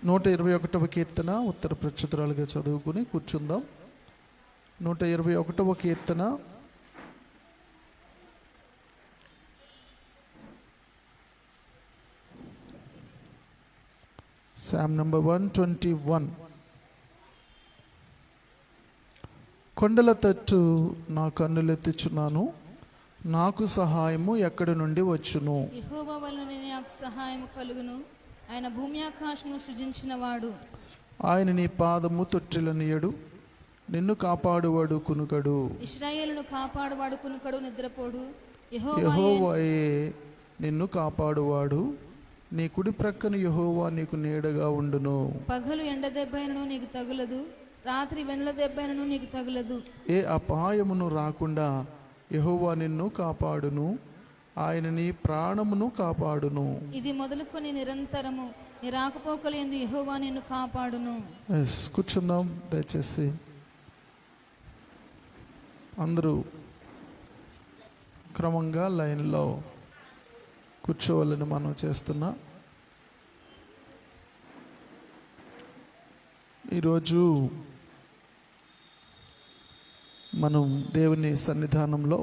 121వ కీర్తన ఉత్తర ప్రచురాలుగా చదువుకుని కూర్చుందాం. 121వ కీర్తన Sam number 121. కొండల తట్టు నా కన్నులెత్తుచున్నాను, నాకు సహాయము ఎక్కడి నుండి వచ్చును? యెహోవా వలన నాకు సహాయం కలుగును. ఆయన భూమి ఆకాశమును సృజించినవాడు. ఆయన నీ పాదము తొట్టిల్లనియడు, నిన్ను కాపాడువాడు కునుకడు. ఇశ్రాయేలును కాపాడువాడు కునుకడు, నిద్రపోడు. యెహోవాయే నిన్ను కాపాడువాడు, నీ కుడి ప్రక్కన యెహోవా నీకు నీడగా ఉండును. పగలు ఎండ దెబ్బైనను నీకు తగులదు, రాత్రి వెన్నెల దెబ్బైనను నీకు తగులదు. ఏ అపాయమును రాకుండా యెహోవా నిన్ను కాపాడును, ఆయన నీ ప్రాణమును కాపాడును. ఇది మొదలుకొని నిరంతరము నీ రాకపోకలు యందు యెహోవా నిన్ను కాపాడును. కూర్చుందాం దయచేసి. అందరూ క్రమంగా లైన్లో కూర్చోవాలని మనం చేస్తున్నా. ఈరోజు మనం దేవుని సన్నిధానంలో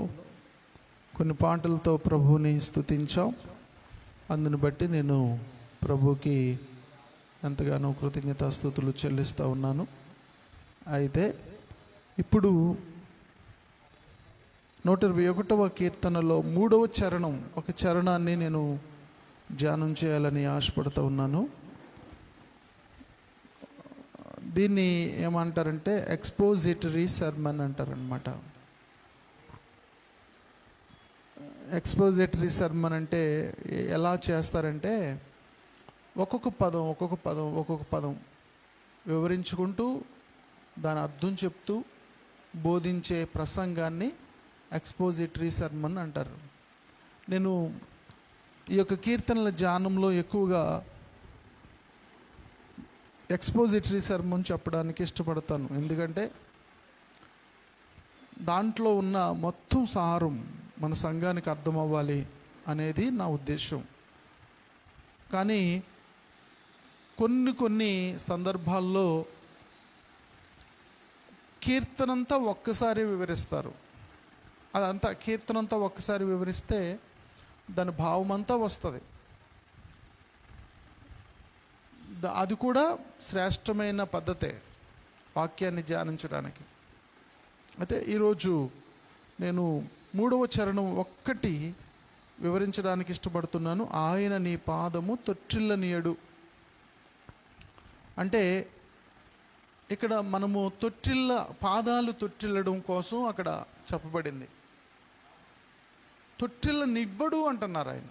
కొన్ని పాటలతో ప్రభువుని స్తుతించాం. అందుని బట్టి నేను ప్రభువుకి ఎంతగానో కృతజ్ఞతాస్తుతులు చెల్లిస్తూ ఉన్నాను. అయితే ఇప్పుడు 121వ కీర్తనలో 3వ చరణం, ఒక చరణాన్ని నేను ధ్యానం చేయాలని ఆశపడుతూ ఉన్నాను. దీన్ని ఏమంటారంటే ఎక్స్పోజిటరీ సర్మన్ అంటారనమాట. ఎక్స్పోజిటరీ సర్మన్ అంటే ఎలా చేస్తారంటే ఒక్కొక్క పదం వివరించుకుంటూ దాని అర్థం చెప్తూ బోధించే ప్రసంగాన్ని ఎక్స్పోజిటరీ సర్మన్ అంటారు. నేను ఈ యొక్క కీర్తనల ధ్యానంలో ఎక్కువగా ఎక్స్పోజిటరీ సర్మన్ చెప్పడానికి ఇష్టపడతాను. ఎందుకంటే దాంట్లో ఉన్న మొత్తం సారం మన సంఘానికి అర్థం అవ్వాలి అనేది నా ఉద్దేశం. కానీ కొన్ని సందర్భాల్లో కీర్తనంతా ఒక్కసారి వివరిస్తారు. అదంతా కీర్తనంతా ఒక్కసారి వివరిస్తే దాని భావం అంతా వస్తుంది. అది కూడా శ్రేష్టమైన పద్ధతే వాక్యాన్ని ధ్యానించడానికి. అయితే ఈరోజు నేను 3వ చరణం ఒక్కటి వివరించడానికి ఇష్టపడుతున్నాను. ఆయన నీ పాదము తొట్టిల్లనియడు అంటే ఇక్కడ మనము పాదాలు తొట్టిల్లడం కోసం అక్కడ చెప్పబడింది. తొట్టిల్లనివ్వడు అంటున్నారు. ఆయన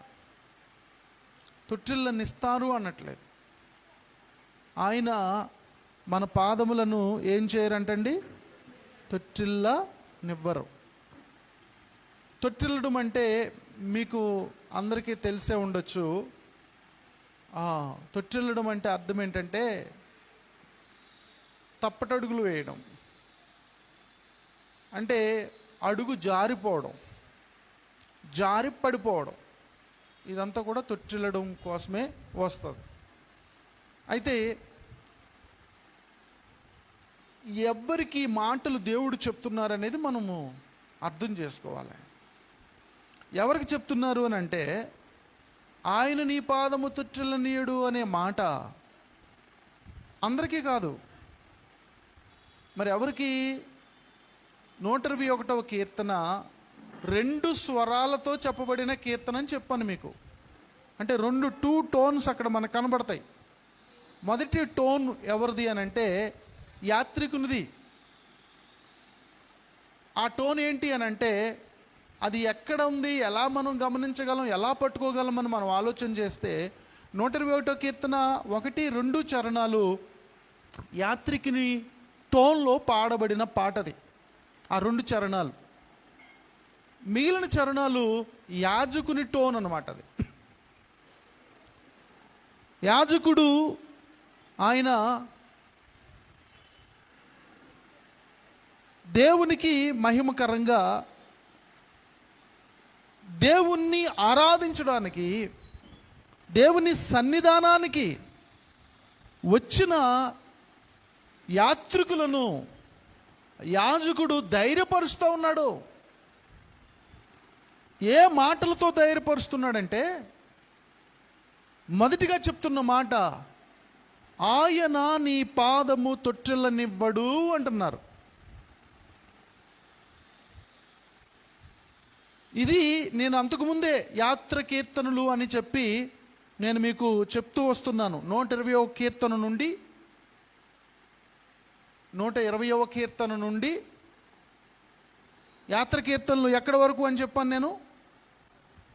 తొట్టిల్లనిస్తారు అనట్లేదు. ఆయన మన పాదములను ఏం చేయరంటండి? తొట్టిల్లనివ్వరు. తొట్టిల్లడం అంటే మీకు అందరికీ తెలిసే ఉండొచ్చు. తొట్టిల్లడం అంటే అర్థం ఏంటంటే తప్పటడుగులు వేయడం, అంటే అడుగు జారిపోవడం, జారి పడిపోవడం. ఇదంతా కూడా తొట్టిల్లడం కోసమే వస్తుంది. అయితే ఎవరికి మాటలు దేవుడు చెప్తున్నారనేది మనము అర్థం చేసుకోవాలి. ఎవరికి చెప్తున్నారు అని అంటే, ఆయన నీ పాదము తొట్టిల్లనీయుడు అనే మాట అందరికీ కాదు. మరి ఎవరికి? 121వ కీర్తన 2 స్వరాలతో చెప్పబడిన కీర్తన అని చెప్పాను మీకు. అంటే 2 టోన్స్ అక్కడ మనకు కనబడతాయి. మొదటి టోన్ ఎవరిది అని అంటే యాత్రికునిది. ఆ టోన్ ఏంటి అని అంటే అది ఎక్కడ ఉంది, ఎలా మనం గమనించగలం, ఎలా పట్టుకోగలం అని మనం ఆలోచన చేస్తే 121వ కీర్తన 1, 2 చరణాలు యాత్రికుని టోన్లో పాడబడిన పాటది. ఆ 2 చరణాలు. మిగిలిన చరణాలు యాజకుని టోన్ అన్నమాట. అది యాజకుడు ఆయన దేవునికి మహిమకరంగా దేవుణ్ణి ఆరాధించడానికి, దేవుని సన్నిధానానికి వచ్చిన యాత్రికులను యాజకుడు ధైర్యపరుస్తూ ఉన్నాడు. ఏ మాటలతో ధైర్యపరుస్తున్నాడంటే, మొదటిగా చెప్తున్న మాట, ఆయన నీ పాదము తొట్టిల్లనివ్వడు అంటున్నారు. ఇది నేను అంతకుముందే యాత్ర కీర్తనలు అని చెప్పి నేను మీకు చెప్తూ వస్తున్నాను. 120వ కీర్తన నుండి 120వ కీర్తన నుండి యాత్ర కీర్తనలు ఎక్కడి వరకు అని చెప్పాను నేను?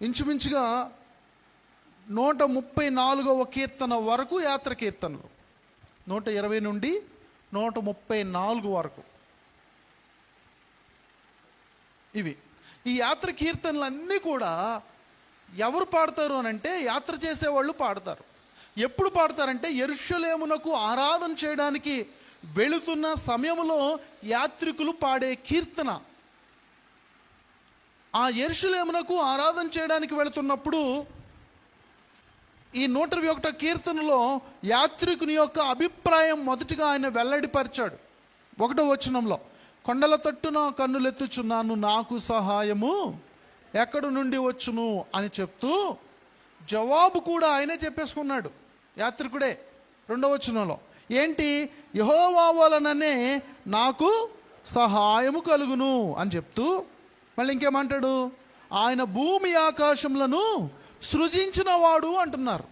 ఇంచుమించుగా 134వ కీర్తన వరకు యాత్ర కీర్తనలు. 120 నుండి 134 వరకు ఇవి. ఈ యాత్ర కీర్తనలన్నీ కూడా ఎవరు పాడతారు అని అంటే, యాత్ర చేసేవాళ్ళు పాడతారు. ఎప్పుడు పాడతారంటే, యెరూషలేమునకు ఆరాధన చేయడానికి వెళుతున్న సమయంలో యాత్రికులు పాడే కీర్తన. ఆ యెరూషలేమునకు ఆరాధన చేయడానికి వెళుతున్నప్పుడు ఈ 121వ కీర్తనలో యాత్రికుని యొక్క అభిప్రాయం మొదటిగా ఆయన వెల్లడిపరిచాడు. 1వ వచనంలో, కొండల తట్టున కన్నులెత్తుచున్నాను, నాకు సహాయము ఎక్కడి నుండి వచ్చును అని చెప్తూ జవాబు కూడా ఆయనే చెప్పేసుకున్నాడు, యాత్రికుడే. 2వ వచనంలో ఏంటి? యెహోవా వలననే నాకు సహాయము కలుగును అని చెప్తూ మళ్ళీ ఇంకేమంటాడు? ఆయన భూమి ఆకాశములను సృజించిన వాడు అంటున్నారు.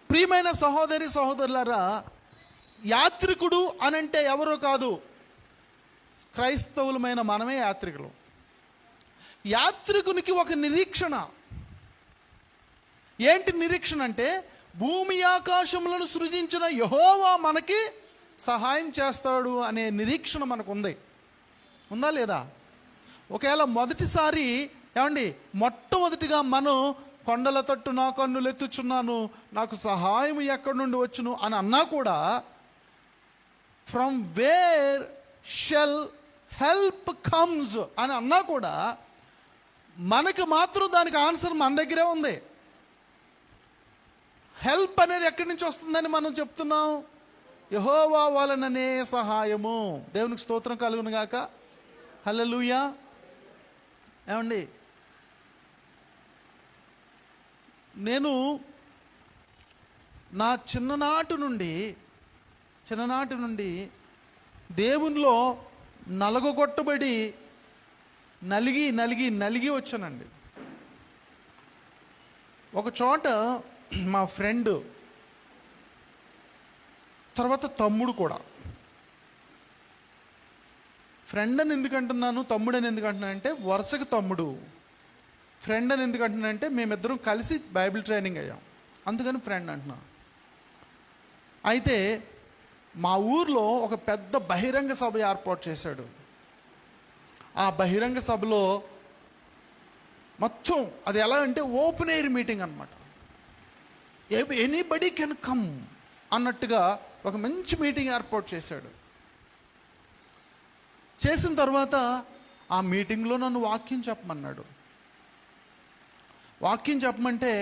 ప్రియమైన సహోదరి సహోదరులారా, యాత్రికుడు అనంటే ఎవరో కాదు, క్రైస్తవులమైన మనమే యాత్రికులు. యాత్రికునికి ఒక నిరీక్షణ. ఏంటి నిరీక్షణ అంటే, భూమి ఆకాశములను సృజించిన యెహోవా మనకి సహాయం చేస్తాడు అనే నిరీక్షణ మనకు ఉంది. ఉందా లేదా? ఒకవేళ మొదటిసారి మొట్టమొదటిగా మనం కొండల తట్టు నా కన్నులు ఎత్తుచున్నాను, నాకు సహాయం ఎక్కడి నుండి వచ్చును అని అన్నా కూడా, from where shall help comes అని అన్నా కూడా మనకు మాత్రం దానికి ఆన్సర్ మన దగ్గరే ఉంది. హెల్ప్ అనేది ఎక్కడి నుంచి వస్తుందని మనం చెప్తున్నాం? యెహోవా వలననే సహాయము. దేవునికి స్తోత్రం కలుగును గాక. హల్లెలూయా. ఏమండి, నేను నా చిన్ననాటి నుండి దేవునిలో నలగొట్టబడి నలిగి వచ్చానండి. ఒక చోట మా ఫ్రెండ్, తర్వాత తమ్ముడు కూడా. ఫ్రెండ్ అని ఎందుకంటున్నాను, తమ్ముడు అని ఎందుకంటున్నానంటే, వరుసకు తమ్ముడు. ఫ్రెండ్ అని ఎందుకంటున్నానంటే, మేమిద్దరం కలిసి బైబిల్ ట్రైనింగ్ అయ్యాం, అందుకని ఫ్రెండ్ అంటున్నా. అయితే మా ఊర్లో ఒక పెద్ద బహిరంగ సభ ఏర్పాటు చేశాడు. ఆ బహిరంగ సభలో మొత్తం అది ఎలా అంటే ఓపెన్ ఎయిర్ మీటింగ్ అనమాట. ఎనీబడి కెన్ కమ్ అన్నట్టుగా ఒక మంచి మీటింగ్ ఏర్పాటు చేశాడు. చేసిన తర్వాత ఆ మీటింగ్లో నన్ను వాక్యం చెప్పమన్నాడు. వాక్యం చెప్పమంటే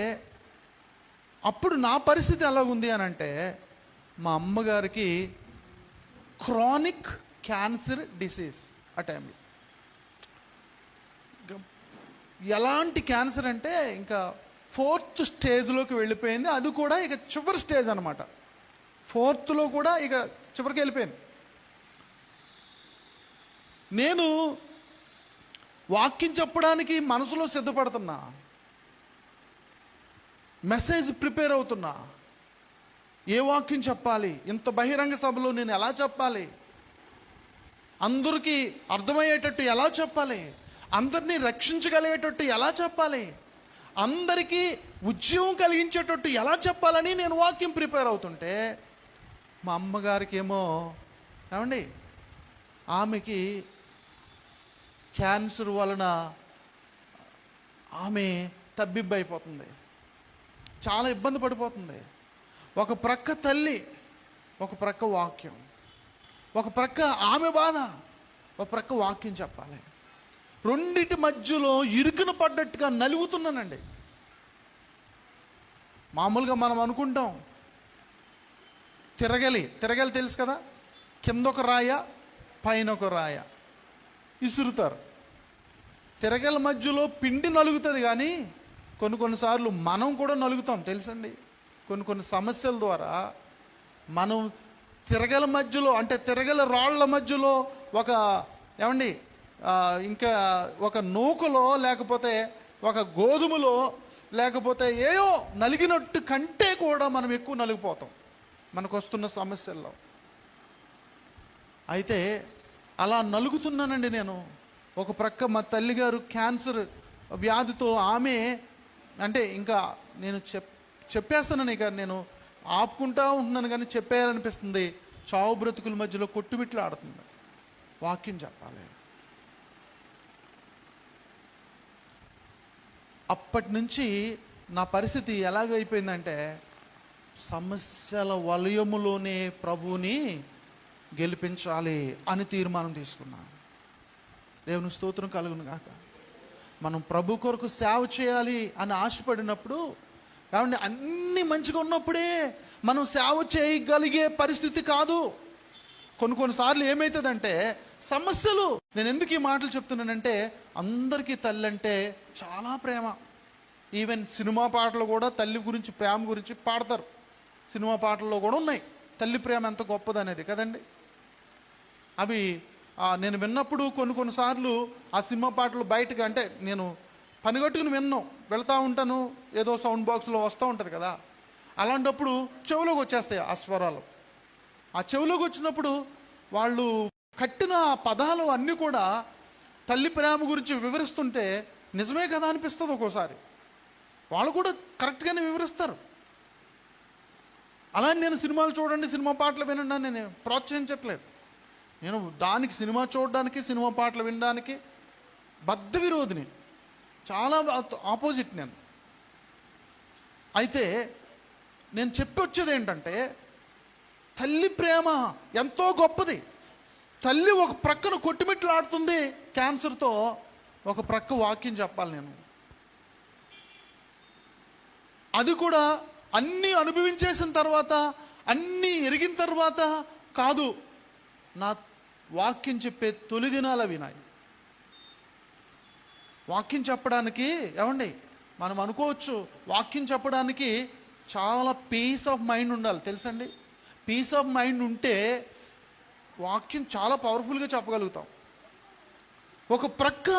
అప్పుడు నా పరిస్థితి ఎలా ఉంది అని అంటే, మా అమ్మగారికి క్రానిక్ క్యాన్సర్ డిసీజ్ ఆ టైంలో. ఎలాంటి క్యాన్సర్ అంటే ఇంకా 4th స్టేజ్లోకి వెళ్ళిపోయింది. అది కూడా ఇక చివరి స్టేజ్ అనమాట. 4th కూడా ఇక చివరికి వెళ్ళిపోయింది. నేను వాక్యం చెప్పడానికి మనసులో సిద్ధపడుతున్నా, మెసేజ్ ప్రిపేర్ అవుతున్నా. ఏ వాక్యం చెప్పాలి, ఇంత బహిరంగ సభలో నేను ఎలా చెప్పాలి, అందరికీ అర్థమయ్యేటట్టు ఎలా చెప్పాలి, అందరినీ రక్షించగలిగేటట్టు ఎలా చెప్పాలి, అందరికీ ఉద్యోగం కలిగించేటట్టు ఎలా చెప్పాలని నేను వాక్యం ప్రిపేర్ అవుతుంటే, మా అమ్మగారికి ఏమో ఆమెకి క్యాన్సర్ వలన ఆమె తబ్బిబ్బైపోతుంది, చాలా ఇబ్బంది పడిపోతుంది. ఒక ప్రక్క తల్లి, ఒక ప్రక్క వాక్యం, ఒక ప్రక్క ఆమె బాధ, ఒక ప్రక్క వాక్యం చెప్పాలి. రెండిటి మధ్యలో ఇరుకున పడ్డట్టుగా నలుగుతున్నానండి. మామూలుగా మనం అనుకుంటాం తిరగలి తెలుసు కదా, కింద ఒక రాయ పైన ఒక రాయ విసురుతారు. తిరగల మధ్యలో పిండి నలుగుతుంది, కానీ కొన్నిసార్లు మనం కూడా నలుగుతాం తెలుసండి. కొన్ని సమస్యల ద్వారా మనం తిరగల మధ్యలో, అంటే తిరగల రాళ్ల మధ్యలో ఒక ఏమండి ఇంకా ఒక నూకలో, లేకపోతే ఒక గోధుమలో, లేకపోతే ఏయో నలిగినట్టు కంటే కూడా మనం ఎక్కువ నలిగిపోతాం మనకు వస్తున్న సమస్యల్లో. అయితే అలా నలుగుతున్నానండి నేను. ఒక ప్రక్క మా తల్లిగారు క్యాన్సర్ వ్యాధితో, ఆమె అంటే ఇంకా నేను చెప్పేస్తున్నాను, ఇక నేను ఆపుకుంటా ఉంటున్నాను కానీ చెప్పేయాలనిపిస్తుంది. చావు బ్రతుకుల మధ్యలో కొట్టుమిట్లు ఆడుతుంది. వాక్యం చెప్పాలి. అప్పటి నుంచి నా పరిస్థితి ఎలాగైపోయిందంటే, సమస్యల వలయములోనే ప్రభువుని గెలిపించాలి అని తీర్మానం తీసుకున్నాను. దేవుని స్తోత్రం కలుగును గాక. మనం ప్రభు కొరకు సేవ చేయాలి అని ఆశపడినప్పుడు, కాబట్టి అన్నీ మంచిగా ఉన్నప్పుడే మనం సేవ చేయగలిగే పరిస్థితి కాదు. కొన్నిసార్లు ఏమవుతుందంటే సమస్యలు, నేను ఎందుకు ఈ మాటలు చెప్తున్నానంటే, అందరికీ తల్లి అంటే చాలా ప్రేమ. ఈవెన్ సినిమా పాటలు కూడా తల్లి గురించి, ప్రేమ గురించి పాడతారు. సినిమా పాటల్లో కూడా ఉన్నాయి తల్లి ప్రేమ ఎంత గొప్పదనేది కదండి. అవి నేను విన్నప్పుడు కొన్నిసార్లు ఆ సినిమా పాటలు బయటకు, అంటే నేను పనిగట్టుకుని వెళ్తూ ఉంటాను, ఏదో సౌండ్ బాక్స్లో వస్తూ ఉంటుంది కదా, అలాంటప్పుడు చెవులోకి వచ్చేస్తాయి ఆ స్వరాలు. ఆ చెవులోకి వచ్చినప్పుడు వాళ్ళు కట్టిన పదాలు అన్నీ కూడా తల్లి ప్రేమ గురించి వివరిస్తుంటే నిజమే కదా అనిపిస్తుంది. ఒక్కోసారి వాళ్ళు కూడా కరెక్ట్గానే వివరిస్తారు. అలా నేను సినిమాలు చూడండి, సినిమా పాటలు వినండి అని నేను ప్రోత్సహించట్లేదు. నేను దానికి, సినిమా చూడడానికి, సినిమా పాటలు వినడానికి బద్ధ విరోధిని, చాలా ఆపోజిట్ నేను. అయితే నేను చెప్పొచ్చేది ఏంటంటే, తల్లి ప్రేమ ఎంతో గొప్పది. తల్లి ఒక ప్రక్కన కొట్టుమిట్లాడుతుంది క్యాన్సర్తో, ఒక ప్రక్క వాక్యం చెప్పాలి నేను. అది కూడా అన్నీ అనుభవించేసిన తర్వాత, అన్నీ ఎరిగిన తర్వాత కాదు, నా వాక్యం చెప్పే తొలి దినాలు అవి నాయి. వాక్యం చెప్పడానికి ఏమండి మనం అనుకోవచ్చు, వాక్యం చెప్పడానికి చాలా పీస్ ఆఫ్ మైండ్ ఉండాలి తెలుసండి. పీస్ ఆఫ్ మైండ్ ఉంటే వాక్యం చాలా పవర్ఫుల్గా చెప్పగలుగుతాం. ఒక ప్రక్క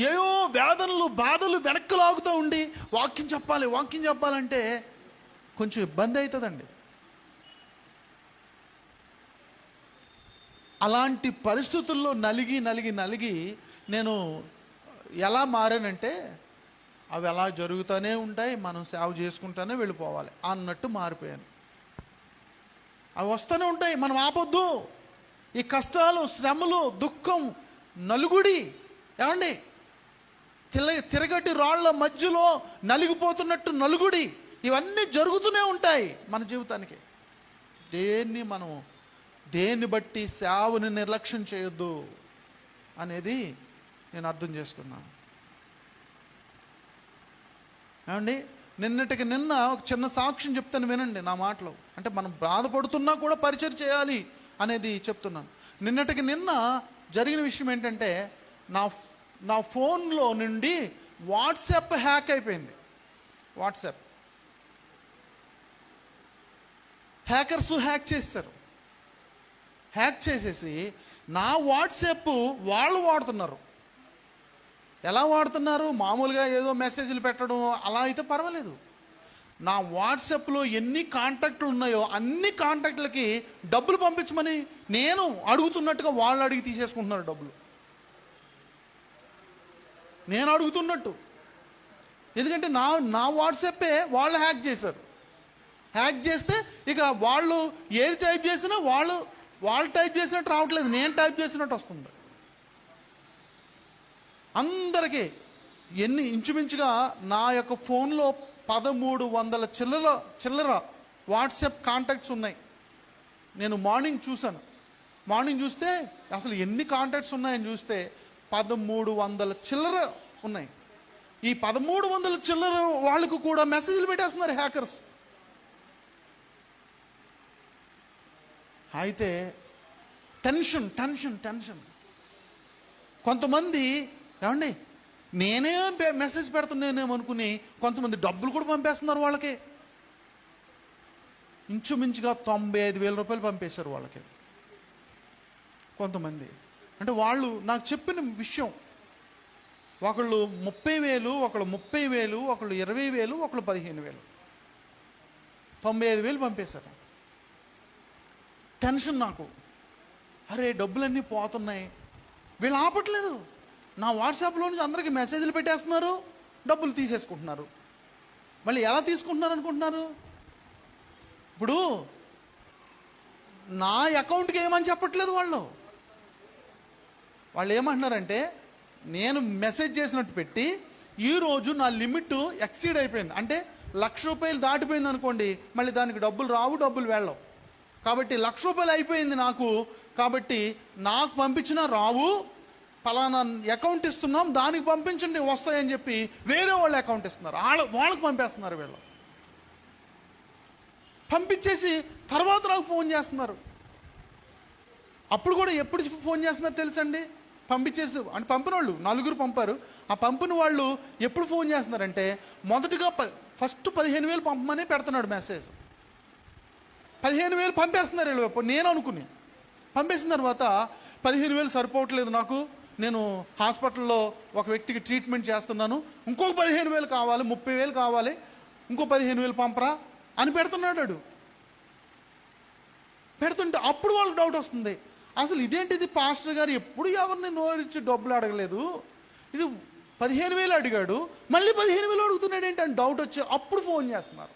ఏవో వేదనలు, బాధలు వెనక్కి లాగుతూ ఉండి వాక్యం చెప్పాలంటే కొంచెం ఇబ్బంది అవుతుందండి. అలాంటి పరిస్థితుల్లో నలిగి నేను ఎలా మారానంటే, అవి ఎలా జరుగుతూనే ఉంటాయి, మనం సేవ చేసుకుంటూనే వెళ్ళిపోవాలి అన్నట్టు మారిపోయాను. అవి వస్తూనే ఉంటాయి, మనం ఆపొద్దు. ఈ కష్టాలు, శ్రమలు, దుఃఖం, నలుగుడి, ఏమండి తిరగటి రాళ్ల మధ్యలో నలిగిపోతున్నట్టు నలుగుడి, ఇవన్నీ జరుగుతూనే ఉంటాయి మన జీవితానికి. దేన్ని బట్టి సేవని నిర్లక్ష్యం చేయొద్దు అనేది నేను అర్థం చేసుకున్నాను. ఏమండి నిన్నటికి నిన్న ఒక చిన్న సాక్ష్యం చెప్తాను వినండి నా మాటలు. అంటే మనం బాధపడుతున్నా కూడా పరిచయం చేయాలి అనేది చెప్తున్నాను. నిన్నటికి నిన్న జరిగిన విషయం ఏంటంటే, నా ఫోన్లో నుండి వాట్సాప్ హ్యాక్ అయిపోయింది. వాట్సాప్ హ్యాకర్స్ హ్యాక్ చేశారు. హ్యాక్ చేసేసి నా వాట్సాప్ వాళ్ళు వాడుతున్నారు. ఎలా వాడుతున్నారు? మామూలుగా ఏదో మెసేజ్లు పెట్టడం అలా అయితే పర్వాలేదు. నా వాట్సాప్లో ఎన్ని కాంటాక్ట్లు ఉన్నాయో అన్ని కాంటాక్ట్లకి డబ్బులు పంపించమని నేను అడుగుతున్నట్టుగా వాళ్ళు అడిగి తీసేసుకుంటున్నారు డబ్బులు. నేను అడుగుతున్నట్టు. ఎందుకంటే నా వాట్సాపే వాళ్ళు హ్యాక్ చేశారు. హ్యాక్ చేస్తే ఇక వాళ్ళు ఏది టైప్ చేసినా వాళ్ళు టైప్ చేసినట్టు రావట్లేదు, నేను టైప్ చేసినట్టు వస్తుంది. అందరికీ ఇంచుమించుగా నా యొక్క ఫోన్లో 1300 చిల్లర వాట్సాప్ కాంటాక్ట్స్ ఉన్నాయి. నేను మార్నింగ్ చూస్తే అసలు ఎన్ని కాంటాక్ట్స్ ఉన్నాయని చూస్తే 1300 చిల్లర ఉన్నాయి. ఈ 1300 చిల్లర వాళ్ళకు కూడా మెసేజ్లు పెట్టేస్తున్నారు హ్యాకర్స్. అయితే టెన్షన్ టెన్షన్ టెన్షన్. కొంతమంది ఏమండి నేనే మెసేజ్ పెడుతున్నానేమనుకుని కొంతమంది డబ్బులు కూడా పంపేస్తున్నారు వాళ్ళకి. ఇంచుమించుగా 95,000 రూపాయలు పంపేశారు వాళ్ళకి కొంతమంది. అంటే వాళ్ళు నాకు చెప్పిన విషయం, ఒకళ్ళు 30,000, ఒకళ్ళు 30,000, ఒకళ్ళు 20,000, ఒకళ్ళు 15,000, 95,000 పంపేశారు. టెన్షన్ నాకు, అరే డబ్బులన్నీ పోతున్నాయి. వీళ్ళు ఆపట్లేదు, నా వాట్సాప్లో నుంచి అందరికీ మెసేజ్లు పెట్టేస్తున్నారు, డబ్బులు తీసేసుకుంటున్నారు. మళ్ళీ ఎలా తీసుకుంటున్నారు అనుకుంటున్నారు? ఇప్పుడు నా అకౌంట్కి ఏమని చెప్పట్లేదు వాళ్ళు ఏమంటున్నారంటే, నేను మెసేజ్ చేసినట్టు పెట్టి ఈరోజు నా లిమిట్ ఎక్సీడ్ అయిపోయింది అంటే 1,00,000 రూపాయలు దాటిపోయింది అనుకోండి, మళ్ళీ దానికి డబ్బులు రావు, డబ్బులు వెళ్ళవు. కాబట్టి 1,00,000 రూపాయలు అయిపోయింది నాకు, కాబట్టి నాకు పంపించినా రావు, ఫలానా అకౌంట్ ఇస్తున్నాం దానికి పంపించండి వస్తాయని చెప్పి వేరే వాళ్ళ అకౌంట్ ఇస్తున్నారు, వాళ్ళకి పంపేస్తున్నారు. వీళ్ళు పంపించేసి తర్వాత నాకు ఫోన్ చేస్తున్నారు. అప్పుడు కూడా ఎప్పుడు ఫోన్ చేస్తున్నారు తెలుసండి? పంపించేసి అంటే పంపిన వాళ్ళు 4 పంపారు. ఆ పంపిన వాళ్ళు ఎప్పుడు ఫోన్ చేస్తున్నారంటే, మొదటగా ఫస్ట్ 15,000 పంపమనే పెడుతున్నాడు మెసేజ్. 15,000 పంపేస్తున్నారు వీళ్ళు. నేను అనుకుని పంపేసిన తర్వాత 15,000 సరిపోవట్లేదు నాకు, నేను హాస్పిటల్లో ఒక వ్యక్తికి ట్రీట్మెంట్ చేస్తున్నాను, ఇంకొక 15,000 కావాలి, 30,000 కావాలి, ఇంకో 15,000 పంపరా అని పెడుతున్నాడు. పెడుతుంటే అప్పుడు వాళ్ళకి డౌట్ వస్తుంది, అసలు ఇదేంటిది, పాస్టర్ గారు ఎప్పుడు ఎవరిని నోరిచ్చి డబ్బులు అడగలేదు, ఇది 15,000 అడిగాడు, మళ్ళీ 15,000 అడుగుతున్నాడు ఏంటి అని డౌట్ వచ్చి అప్పుడు ఫోన్ చేస్తున్నారు.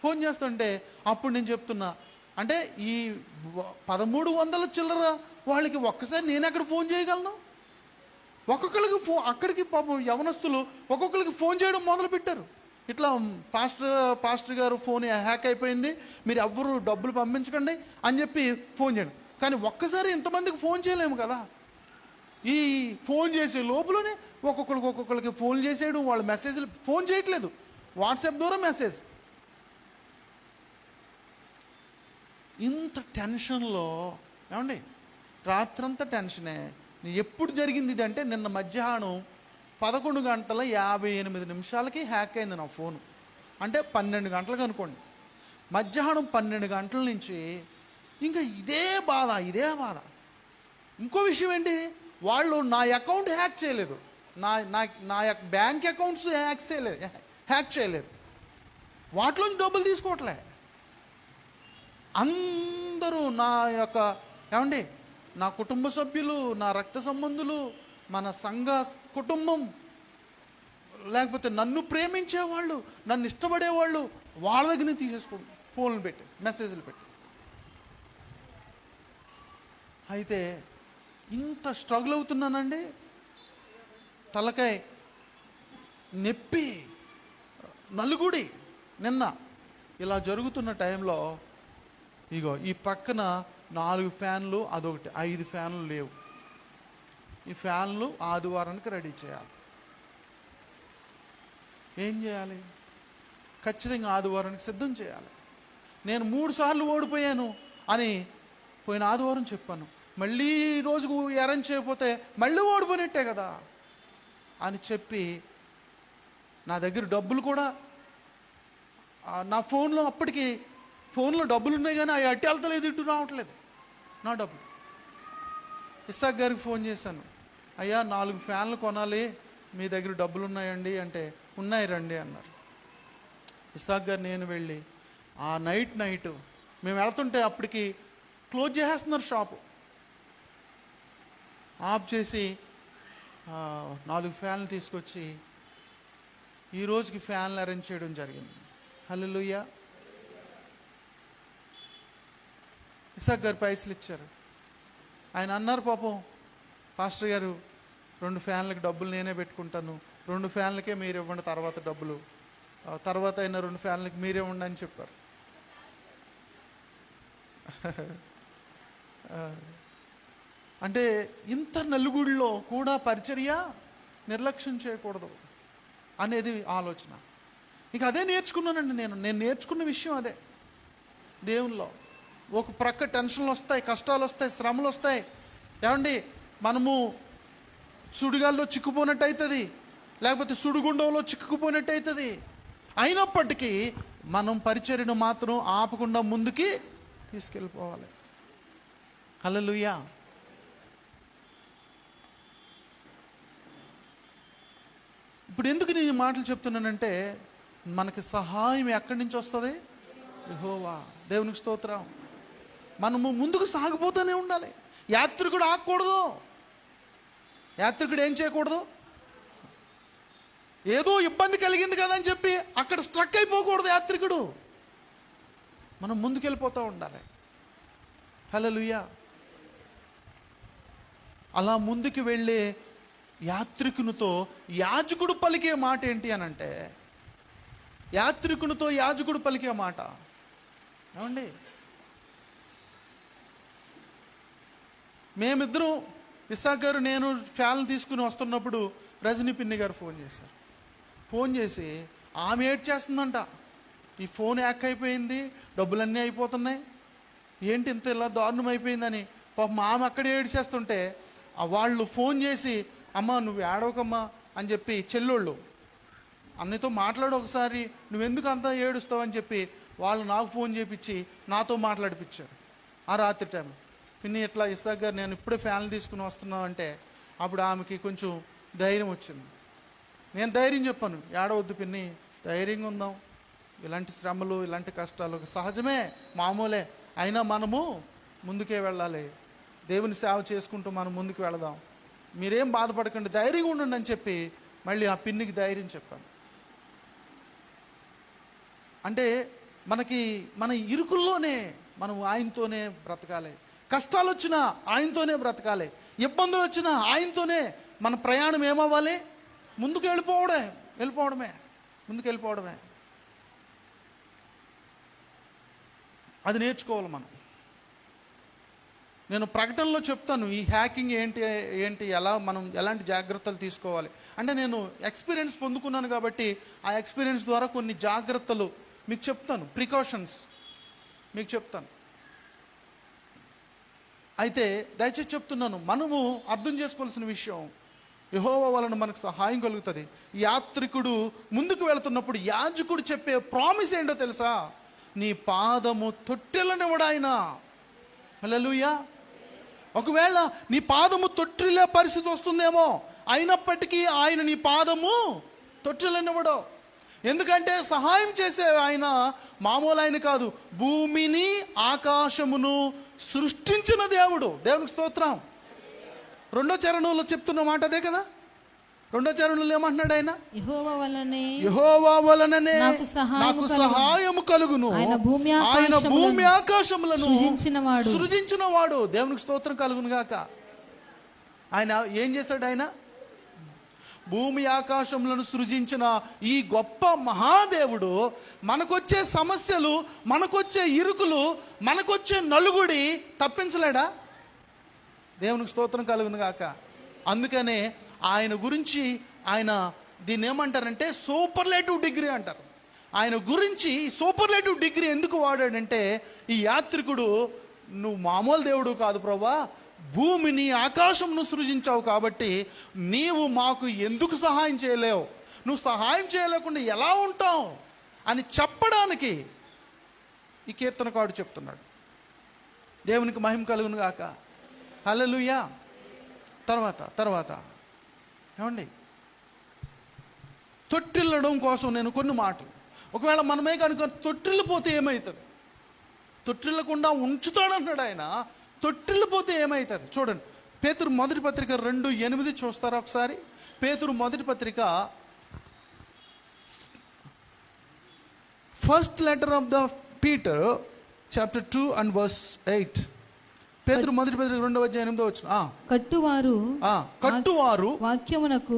ఫోన్ చేస్తుంటే అప్పుడు నేను చెప్తున్నా, అంటే ఈ 1300 చిల్లర వాళ్ళకి ఒక్కసారి నేను ఎక్కడ ఫోన్ చేయగలను? ఒక్కొక్కరికి అక్కడికి పాపం యవనస్తులు ఒక్కొక్కరికి ఫోన్ చేయడం మొదలుపెట్టారు. ఇట్లా పాస్టర్ గారు ఫోన్ హ్యాక్ అయిపోయింది, మీరు ఎవ్వరు డబ్బులు పంపించకండి అని చెప్పి ఫోన్ చేయండి. కానీ ఒక్కసారి ఇంతమందికి ఫోన్ చేయలేము కదా. ఈ ఫోన్ చేసే లోపలనే ఒక్కొక్కరికి ఫోన్ చేసేయడం, వాళ్ళు మెసేజ్లు ఫోన్ చేయట్లేదు, వాట్సాప్ ద్వారా మెసేజ్. ఇంత టెన్షన్లో ఏమండి రాత్రంతా టెన్షనే. ఎప్పుడు జరిగింది ఇది అంటే, నిన్న మధ్యాహ్నం 11:58 హ్యాక్ అయింది నా ఫోను. అంటే 12 గంటలకు అనుకోండి. మధ్యాహ్నం 12 గంటల నుంచి ఇంకా ఇదే బాధ. ఇంకో విషయం ఏంటి, వాళ్ళు నా అకౌంట్ హ్యాక్ చేయలేదు, నా బ్యాంక్ అకౌంట్స్ హ్యాక్ చేయలేదు, వాటిలోంచి డబ్బులు తీసుకోవట్లే. అందరూ ఏమండి నా కుటుంబ సభ్యులు, నా రక్త సంబంధులు, మన సంఘ కుటుంబం, లేకపోతే నన్ను ప్రేమించేవాళ్ళు, నన్ను ఇష్టపడేవాళ్ళు, వాళ్ళ దగ్గర నుంచి తీసేసుకోండి, ఫోన్లు పెట్టేసి మెసేజ్లు పెట్టి. అయితే ఇంత స్ట్రగుల్ అవుతున్నానండి, తలకాయ నొప్పి, నలుగుడి. నిన్న ఇలా జరుగుతున్న టైంలో ఇగో ఈ పక్కన 4 ఫ్యాన్లు, అదొకటి 5 ఫ్యాన్లు లేవు. ఈ ఫ్యాన్లు ఆదివారానికి రెడీ చేయాలి. ఏం చేయాలి? ఖచ్చితంగా ఆదివారానికి సిద్ధం చేయాలి. నేను 3 సార్లు ఓడిపోయాను అని పోయిన ఆదివారం చెప్పాను, మళ్ళీ రోజుకు అరేంజ్ చేయకపోతే మళ్ళీ ఓడిపోయినట్టే కదా అని చెప్పి, నా దగ్గర డబ్బులు కూడా నా ఫోన్లో అప్పటికి ఫోన్లో డబ్బులు ఉన్నాయి కానీ అవి అట్టి వెళ్తలేదు, ఇటు రావట్లేదు నా డబ్బులు. ఇస్సాక్ గారికి ఫోన్ చేశాను, అయ్యా 4 ఫ్యాన్లు కొనాలి, మీ దగ్గర డబ్బులు ఉన్నాయండి అంటే, ఉన్నాయి రండి అన్నారు. ఇస్సాక్ గారు నేను వెళ్ళి ఆ నైట్ మేము వెళ్తుంటే అప్పటికి క్లోజ్ చేసేస్తున్నారు షాపు, ఆఫ్ చేసి 4 ఫ్యాన్లు తీసుకొచ్చి ఈ రోజుకి ఫ్యాన్లు అరేంజ్ చేయడం జరిగింది. హల్లెలూయా. ఇస్సాక్ గారు పైసలు ఇచ్చారు. ఆయన అన్నారు, పాపం పాస్టర్ గారు 2 ఫ్యాన్లకి డబ్బులు నేనే పెట్టుకుంటాను, 2 ఫ్యాన్లకే మీరు ఇవ్వండి, తర్వాత డబ్బులు తర్వాత అయినా 2 ఫ్యాన్లకి మీరే ఇవ్వండి అని చెప్పారు. అంటే ఇంత నలుగుడిలో కూడా పరిచర్య నిర్లక్ష్యం చేయకూడదు. అనేది ఆలోచన. ఇక అదే నేర్చుకున్నానండి నేను నేర్చుకున్న విషయం అదే. దేవునిలో ఒక ప్రక్క టెన్షన్లు వస్తాయి, కష్టాలు వస్తాయి, శ్రమలు వస్తాయి. ఏమండి, మనము సుడిగాల్లో చిక్కుపోయినట్టు అవుతుంది, లేకపోతే సుడిగుండంలో చిక్కుకుపోయినట్టు అవుతుంది. అయినప్పటికీ మనం పరిచర్యను మాత్రం ఆపకుండా ముందుకి తీసుకెళ్ళిపోవాలి. హల్లెలూయా. ఇప్పుడు ఎందుకు నేను ఈ మాటలు చెప్తున్నానంటే, మనకి సహాయం ఎక్కడి నుంచి వస్తుంది? యెహోవా. దేవునికి స్తోత్రం. మనము ముందుకు సాగిపోతూనే ఉండాలి. యాత్రికుడు ఆగకూడదు. యాత్రికుడు ఏం చేయకూడదు? ఏదో ఇబ్బంది కలిగింది కదా అని చెప్పి అక్కడ స్ట్రక్ అయిపోకూడదు యాత్రికుడు. మనం ముందుకెళ్ళిపోతూ ఉండాలి. హల్లెలూయా. అలా ముందుకు వెళ్ళే యాత్రికునితో యాజకుడు పలికే మాట ఏంటి అని అంటే, యాత్రికునితో యాజకుడు పలికే మాట ఏమండి, మేమిద్దరం ఇస్సాక్ గారు నేను ఫ్యాన్లు తీసుకుని వస్తున్నప్పుడు రజనీ పిన్ని గారు ఫోన్ చేశారు. ఫోన్ చేసి ఆమె ఏడ్చేస్తుందంట. ఈ ఫోన్ హ్యాక్ అయిపోయింది, డబ్బులన్నీ అయిపోతున్నాయి, ఏంటి ఇంత ఇలా దారుణం అయిపోయిందని. పాపం ఆమె అక్కడే ఏడ్చేస్తుంటే వాళ్ళు ఫోన్ చేసి, అమ్మ నువ్వు ఏడవకమ్మా అని చెప్పి, చెల్లోళ్ళు అన్నతో మాట్లాడు ఒకసారి, నువ్వెందుకు అంతా ఏడుస్తావు అని చెప్పి వాళ్ళు నాకు ఫోన్ చేపించి నాతో మాట్లాడిపించారు ఆ రాత్రి టైం. పిన్ని ఇట్లా ఇస్సాక్ గారు నేను ఇప్పుడే ఫ్యాన్లు తీసుకుని వస్తున్నావు అంటే అప్పుడు ఆమెకి కొంచెం ధైర్యం వచ్చింది. నేను ధైర్యం చెప్పాను, ఏడవద్దు పిన్ని, ధైర్యంగా ఉందాం, ఇలాంటి శ్రమలు ఇలాంటి కష్టాలు సహజమే, మామూలే, అయినా మనము ముందుకే వెళ్ళాలి, దేవుని సేవ చేసుకుంటూ మనం ముందుకు వెళదాం, మీరేం బాధపడకండి, ధైర్యంగా ఉండండి అని చెప్పి మళ్ళీ ఆ పిన్నికి ధైర్యం చెప్పాను. అంటే మన ఇరుకుల్లోనే మనం ఆయనతోనే బ్రతకాలి. కష్టాలు వచ్చినా ఆయనతోనే బ్రతకాలి, ఇబ్బందులు వచ్చినా ఆయనతోనే మన ప్రయాణం ఏమవ్వాలి? ముందుకు వెళ్ళిపోవడమే. అది నేర్చుకోవాలి మనం. నేను ప్రకటనలో చెప్తాను ఈ హ్యాకింగ్ ఏంటి ఎలా మనం ఎలాంటి జాగ్రత్తలు తీసుకోవాలి అంటే, నేను ఎక్స్పీరియన్స్ పొందుకున్నాను కాబట్టి ఆ ఎక్స్పీరియన్స్ ద్వారా కొన్ని జాగ్రత్తలు మీకు చెప్తాను, ప్రికాషన్స్ మీకు చెప్తాను. అయితే దయచేసి చెప్తున్నాను, మనము అర్థం చేసుకోవాల్సిన విషయం, యెహోవా వలన మనకు సహాయం కలుగుతుంది. యాత్రికుడు ముందుకు వెళుతున్నప్పుడు యాజకుడు చెప్పే ప్రామిస్ ఏంటో తెలుసా? నీ పాదము తొట్టెలనివ్వడు ఆయన. హల్లెలూయా. ఒకవేళ నీ పాదము తొట్టిల్లే పరిస్థితి వస్తుందేమో, అయినప్పటికీ ఆయన నీ పాదము తొట్టిల్లనివ్వడు. ఎందుకంటే సహాయం చేసే ఆయన మామూలు ఆయన కాదు, భూమిని ఆకాశమును సృష్టించిన దేవుడు. దేవునికి స్తోత్రం. 2వ చరణంలో చెప్తున్న మాట అదే కదా. 2వ చరణంలో ఏమంటున్నాడు ఆయన? యెహోవా వలననే నాకు సహాయము కలుగును, ఆయన భూమి ఆకాశములను సృజించినవాడు. దేవునికి స్తోత్రం కలుగును గాక. ఆయన ఏం చేశాడు? ఆయన భూమి ఆకాశములను సృజించిన ఈ గొప్ప మహాదేవుడు మనకొచ్చే సమస్యలు, మనకొచ్చే ఇరుకులు, మనకొచ్చే నలుగుడి తప్పించలేడా? దేవునికి స్తోత్రం కలుగును గాక. అందుకనే ఆయన గురించి ఆయన దీన్ని ఏమంటారంటే సూపర్లేటివ్ డిగ్రీ అంటారు. ఆయన గురించి సూపర్లేటివ్ డిగ్రీ ఎందుకు వాడాడంటే, ఈ యాత్రికుడు నువ్వు మామూలు దేవుడు కాదు ప్రభా, భూమిని ఆకాశంను సృజించావు కాబట్టి నీవు మాకు ఎందుకు సహాయం చేయలేవు, నువ్వు సహాయం చేయలేకుండా ఎలా ఉంటావు అని చెప్పడానికి ఈ కీర్తనకారుడు చెప్తున్నాడు. దేవునికి మహిమ కలుగును గాక. హల్లెలూయా. తర్వాత ఏమండి, తొట్టిల్లడం కోసం నేను కొన్ని మాటలు, ఒకవేళ మనమే కనుక తొట్టిల్లిపోతే ఏమవుతుంది? తొట్టిల్లకుండా ఉంచుతాడంటున్నాడు ఆయన. తొట్టిల్లిపోతే ఏమవుతుంది? చూడండి, పేతురు మొదటి పత్రిక 2:8 చూస్తారా ఒకసారి? పేతురు మొదటి పత్రిక, first letter of the Peter chapter 2 and verse 8. పేతురు మొదటి పత్రిక 2:8 కట్టువారు వాక్యమునకు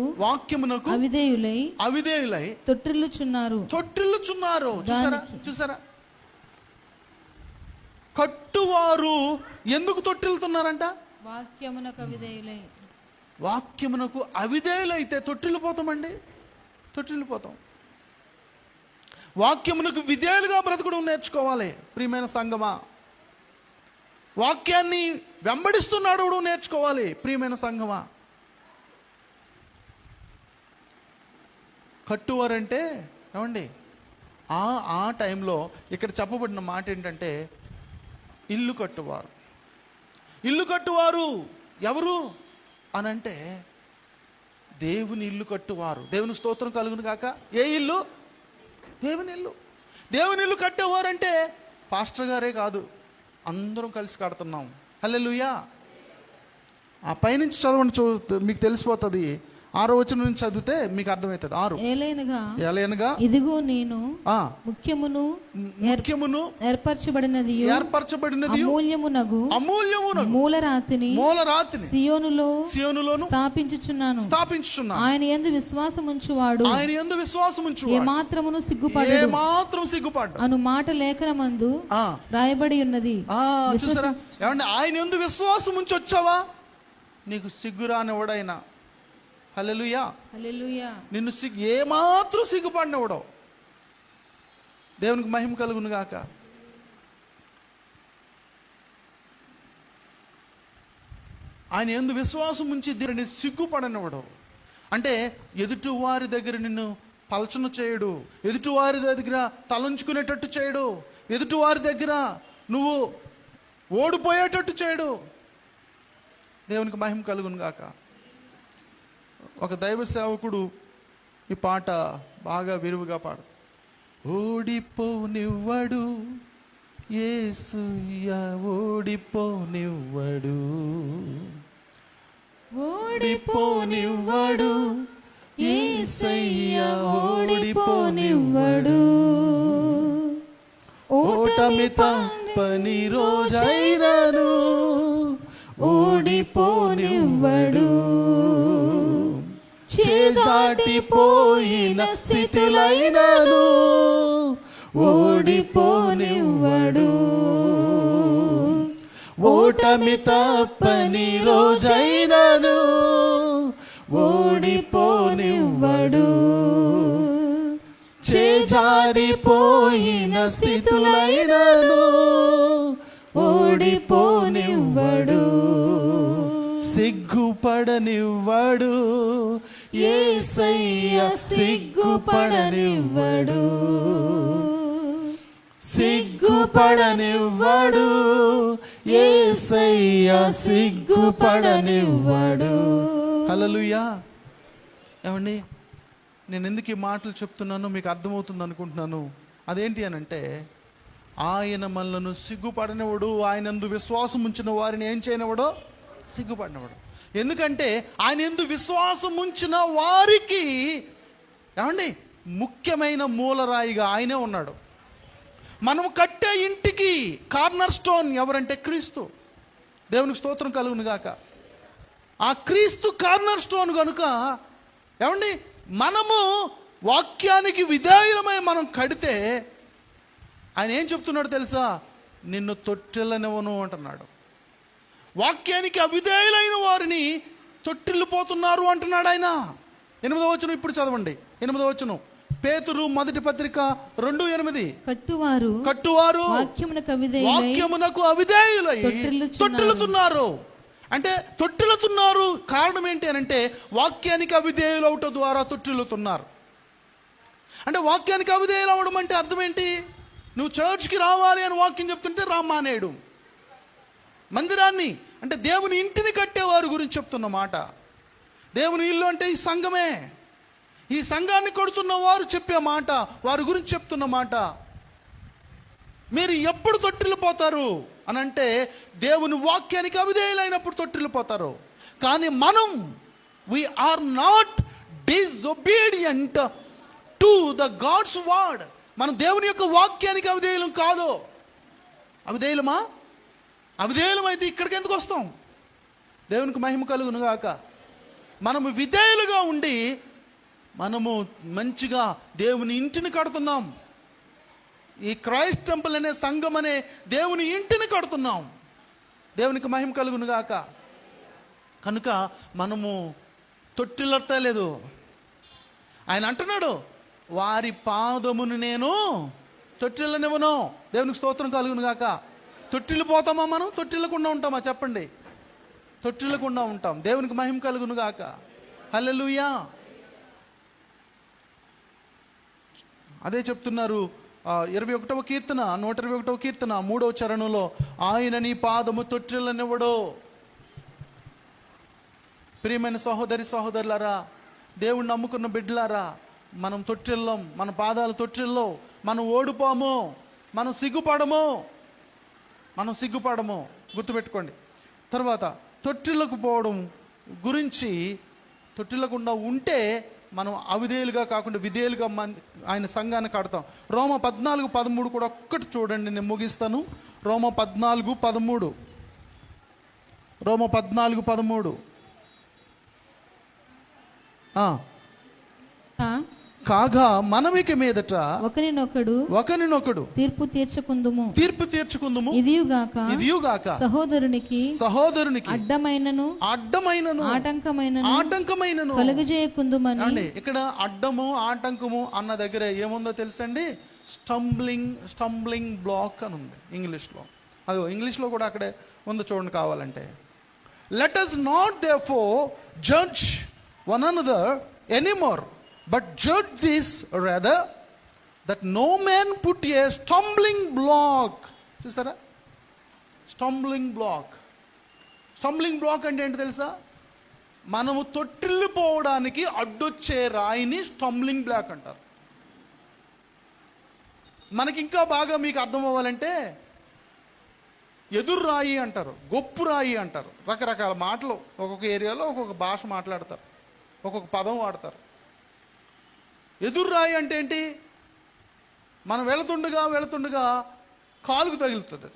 అవిధేయులై తొట్టిల్లుచున్నారు. చూసారా? కట్టువారు ఎందుకు తొట్టిల్లుతున్నారంట? వాక్యమునకు అవిధేయులైతే తొట్టిల్లిపోతామండి. తొట్టిల్లిపోతాం. వాక్యమునకు విధేయులుగా బ్రతకడం నేర్చుకోవాలి ప్రియమైన సంగమా. వాక్యాన్ని వెంబడిస్తున్నాడు నేర్చుకోవాలి ప్రియమైన సంగమా. కట్టువారంటే ఏమండి, ఆ టైంలో ఇక్కడ చెప్పబడిన మాట ఏంటంటే ఇల్లు కట్టువారు. ఇల్లు కట్టువారు ఎవరు అనంటే దేవుని ఇల్లు కట్టువారు. దేవుని స్తోత్రం కలుగును గాక. ఏ ఇల్లు? దేవుని ఇల్లు. దేవుని ఇల్లు కట్టేవారంటే పాస్టర్ గారే కాదు, అందరం కలిసి కడుతున్నాం. హల్లెలూయా. ఆ పైనుంచి చదవండి, మీకు తెలిసిపోతుంది. 6వ వచనం నుంచి చదివితే మీకు అర్థమవుతుంది. 6 ఏలైనగా ఇదిగో నేను ముఖ్యమును ఏర్పరచబడినది అమూల్యమునగు మూలరాతిని సియోనులోను స్థాపించుచున్నాను. ఆయన యందు విశ్వాసముంచువాడు ఏమాత్రమును సిగ్గుపడడు అను మాట లేఖనమందు రాయబడి ఉన్నది. ఆయన యందు విశ్వాసం ఉంచి వచ్చావా, నీకు సిగ్గురానివాడైనా. హల్లెలూయా. హల్లెలూయా. నిన్ను ఏమాత్రం సిగ్గుపడినవాడో. దేవునికి మహిమ కలుగును గాక. ఆయన యందు విశ్వాసం ఉంచి దీనిని సిగ్గుపడనివాడు. అంటే ఎదుటి వారి దగ్గర నిన్ను పలచన చేయడు, ఎదుటి వారి దగ్గర తలంచుకునేటట్టు చేయడు, ఎదుటి వారి దగ్గర నువ్వు ఓడిపోయేటట్టు చేయడు. దేవునికి మహిమ కలుగును గాక. ఒక దైవ సేవకుడు ఈ పాట బాగా విరివిగా పాడు. ఓడిపోనివ్వడు యేసయ్య, ఓడిపోనివ్వడు, ఓడిపోనివ్వడు యేసయ్య, ఓడిపోనివ్వడు. ఓటమి తప్పని రోజైనను ఓడిపోనివ్వడు, చేదాటిపోయిన స్థితిలైనను ఓడిపోనివ్వడు. ఓటమి తప్పని రోజైనను ఓడిపోనివ్వడు, చేజారిపోయిన స్థితులైనను ఓడిపోనివ్వడు, సిగ్గుపడనివ్వడు యేసయ్య, సిగ్గుపడనివ్వడు, సిగ్గుపడనివ్వడు యేసయ్య, సిగ్గుపడనివ్వడు. హల్లెలూయా. ఏమండి, నేను ఎందుకు ఈ మాటలు చెప్తున్నానో మీకు అర్థమవుతుంది అనుకుంటున్నాను. అదేంటి అనంటే, ఆయన మనలను సిగ్గుపడనివాడు, ఆయనందు విశ్వాసం ఉంచిన వారిని ఏం చేయనివాడో సిగ్గుపడినవాడు. ఎందుకంటే ఆయన యందు విశ్వాసం ఉంచిన వారికి ఏమండి ముఖ్యమైన మూలరాయిగా ఆయనే ఉన్నాడు. మనం కట్టే ఇంటికి కార్నర్ స్టోన్ ఎవరంటే క్రీస్తు. దేవునికి స్తోత్రం కలుగును గాక. ఆ క్రీస్తు కార్నర్ స్టోన్ కనుక ఏమండి మనము వాక్యానికి విధేయులమై మనం కడితే ఆయన ఏం చెప్తున్నాడు తెలుసా? నిన్ను తొట్టిల్లనివ్వను అంటున్నాడు. వాక్యానికి అవిధేయులైన వారిని తొట్టిల్లిపోతున్నారు అంటున్నాడు ఆయన. 8వ వచనం ఇప్పుడు చదవండి. 8వ వచనం పేతురు మొదటి పత్రిక 2:8. కట్టువారు వాక్యమునకు అవిధేయులై తొట్టిల్లుతున్నారు. అంటే తొట్టిల్లుతున్నారు కారణం ఏంటి అని అంటే వాక్యానికి అవిధేయులు అవటం ద్వారా తొట్టిల్లుతున్నారు. అంటే వాక్యానికి అవిధేయులు అవడం అంటే అర్థం ఏంటి? నువ్వు చర్చ్కి రావాలి అని వాక్యం చెప్తుంటే రామానేడు. మందిరాన్ని అంటే దేవుని ఇంటిని కట్టేవారి గురించి చెప్తున్న మాట. దేవుని ఇల్లు అంటే ఈ సంఘమే. ఈ సంఘాన్ని కొడుతున్న వారు చెప్పే మాట, వారి గురించి చెప్తున్న మాట. మీరు ఎప్పుడు తొట్టిల్లిపోతారు అని అంటే దేవుని వాక్యానికి అవిధేయులైనప్పుడు తొట్టిల్లిపోతారు. కానీ మనం we are not disobedient to the God's word. మనం దేవుని యొక్క వాక్యానికి అవిధేయులం కాదు. అవిధేయులమా? అవిధేయులం అయితే ఇక్కడికి ఎందుకు వస్తాం? దేవునికి మహిమ కలుగును గాక. మనము విధేయులుగా ఉండి మనము మంచిగా దేవుని ఇంటిని కడుతున్నాం. ఈ క్రైస్ట్ టెంపుల్ అనే సంఘం అనే దేవుని ఇంటిని కడుతున్నాం. దేవునికి మహిమ కలుగును గాక. కనుక మనము తొట్టిల్లడతలేదు. ఆయన అంటున్నాడు, వారి పాదమును నేను తొట్టిల్లనివ్వను. దేవునికి స్తోత్రం కలుగును గాక. తొట్టిల్లిపోతామా మనం? తొట్టిల్లకుండా ఉంటామా చెప్పండి? తొట్టిల్లకుండా ఉంటాం. దేవునికి మహిమ కలుగును గాక. హల్లెలూయా. అదే చెప్తున్నారు 21వ కీర్తన 121వ కీర్తన 3వ చరణంలో, ఆయన నీ పాదము తొట్టిల్లనివ్వడు. ప్రియమైన సహోదరి సహోదరులారా, దేవుణ్ణి నమ్ముకున్న బిడ్డలారా, మనం తొట్టిల్లం, మన పాదాలు తొట్టిల్లో. మనం ఓడిపోము, మనం సిగ్గుపడము. గుర్తుపెట్టుకోండి. తర్వాత తొట్టిల్లకు పోవడం గురించి, తొట్టిల్లకుండా ఉంటే మనం అవిధేయులుగా కాకుండా విధేయులుగా ఆయన సంఘాన్ని కడతాం. రోమ 14:13 కూడా ఒక్కటి చూడండి, నేను ముగిస్తాను. రోమ 14:13 రోమ 14:13 కాగా మనమిక మీదట ఒకరినొకడు తీర్పు తీర్చుకుందుము. ఇదియుగాక సహోదరునికి అడ్డమైనను ఆటంకమైనను కలుగజేయకుందుమని. ఇక్కడ అడ్డము ఆటంకము అన్న దగ్గర ఏముందో తెలుసండి? స్టంబ్లింగ్ బ్లాక్ అని ఉంది ఇంగ్లీష్లో. అది ఇంగ్లీష్లో కూడా అక్కడే ఉందో చూడండి కావాలంటే. Let us not therefore judge one another anymore, but judge this rather, that no man put a stumbling block. చూసారా? స్టంబ్లింగ్ బ్లాక్ అంటే ఏంటి తెలుసా? మనము తొట్టిల్లిపోవడానికి అడ్డొచ్చే రాయిని స్టంబ్లింగ్ బ్లాక్ అంటారు. మనకి ఇంకా బాగా మీకు అర్థం అవ్వాలంటే ఎదురు రాయి అంటారు, గొప్పు రాయి అంటారు. రకరకాల మాటలు ఒక్కొక్క ఏరియాలో ఒక్కొక్క భాష మాట్లాడతారు, ఒక్కొక్క పదం వాడతారు. ఎదురు రాయి అంటే ఏంటి? మనం వెళుతుండగా కాలుకు తగులుతుంది.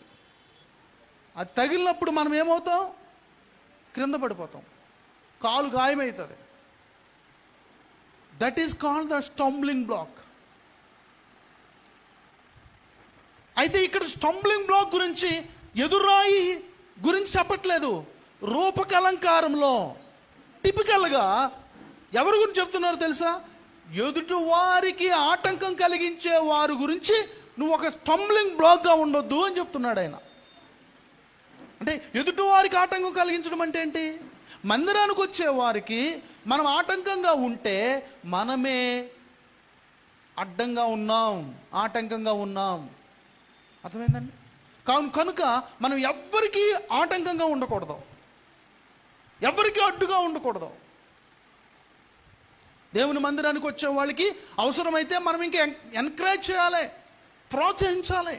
అది తగిలినప్పుడు మనం ఏమవుతాం? క్రింద పడిపోతాం, కాలు గాయమవుతుంది. That is called the stumbling block. అయితే ఇక్కడ స్టంబ్లింగ్ బ్లాక్ గురించి, ఎదురాయి గురించి చెప్పట్లేదు. రూపకలంకారంలో టిపికల్గా ఎవరి గురించి చెప్తున్నారో తెలుసా? ఎదుటి వారికి ఆటంకం కలిగించే వారి గురించి నువ్వు ఒక స్టంబ్లింగ్ బ్లాక్గా ఉండొద్దు అని చెప్తున్నాడు ఆయన. అంటే ఎదుటి వారికి ఆటంకం కలిగించడం అంటే ఏంటి? మందిరానికి వచ్చే వారికి మనం ఆటంకంగా ఉంటే మనమే అడ్డంగా ఉన్నాం, ఆటంకంగా ఉన్నాం. అర్థమైందండి? కనుక మనం ఎవ్వరికీ ఆటంకంగా ఉండకూడదు, ఎవ్వరికీ అడ్డుగా ఉండకూడదు. దేవుని మందిరానికి వచ్చే వాళ్ళకి అవసరమైతే మనం ఇంకా ఎంకరేజ్ చేయాలి, ప్రోత్సహించాలి.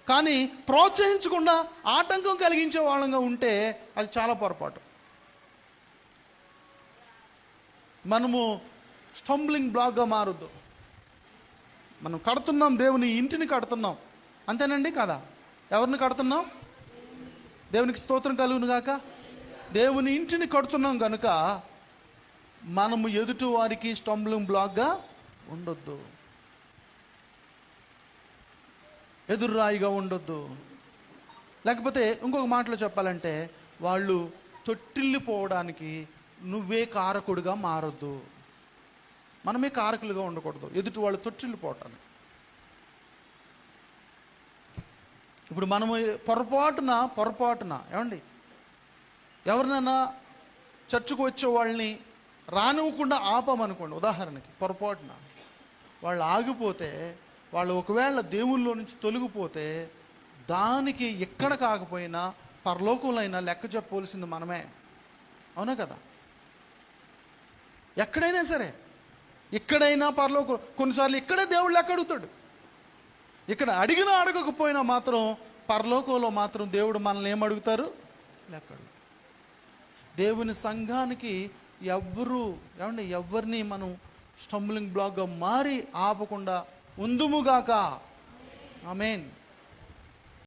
కానీ ప్రోత్సహించకుండా ఆటంకం కలిగించే వాళ్ళంగా ఉంటే అది చాలా పొరపాటు. మనము స్టంబ్లింగ్ బ్లాక్గా మారొద్దు. మనం కడుతున్నాం, దేవుని ఇంటిని కడుతున్నాం, అంతేనండి కదా? ఎవరిని కడుతున్నాం? దేవునికి స్తోత్రం కలుగును గాక. దేవుని ఇంటిని కడుతున్నాం కనుక మనము ఎదుటి వారికి స్టంబ్లింగ్ బ్లాక్గా ఉండొద్దు, ఎదురు రాయిగా ఉండొద్దు. లేకపోతే ఇంకొక మాటలో చెప్పాలంటే, వాళ్ళు తొట్టిల్లిపోవడానికి నువ్వే కారకుడిగా మారొద్దు. మనమే కారకులుగా ఉండకూడదు ఎదుటి వాళ్ళు తొట్టిల్లిపోవటానికి. ఇప్పుడు మనము పొరపాటున ఏమండి ఎవరినైనా చర్చకు వచ్చే వాళ్ళని రానివ్వకుండా ఆపమనుకోండి. ఉదాహరణకి పొరపాటున వాళ్ళు ఆగిపోతే, వాళ్ళు ఒకవేళ దేవుళ్ళలో నుంచి తొలగిపోతే, దానికి ఎక్కడ కాకపోయినా పరలోకంలో అయినా లెక్క చెప్పవలసింది మనమే. అవునా కదా? ఎక్కడైనా సరే, ఇక్కడైనా పరలోకం, కొన్నిసార్లు ఇక్కడే దేవుడు లెక్క అడుగుతాడు. ఇక్కడ అడిగినా అడగకపోయినా మాత్రం పరలోకంలో మాత్రం దేవుడు మనల్ని ఏమడుగుతారు? లెక్క అడుగుతారు. దేవుని సంఘానికి ఎవరిని మనం స్టంబ్లింగ్ బ్లాక్గా మారి ఆపకుండా ఉందుముగాక. ఆమేన్.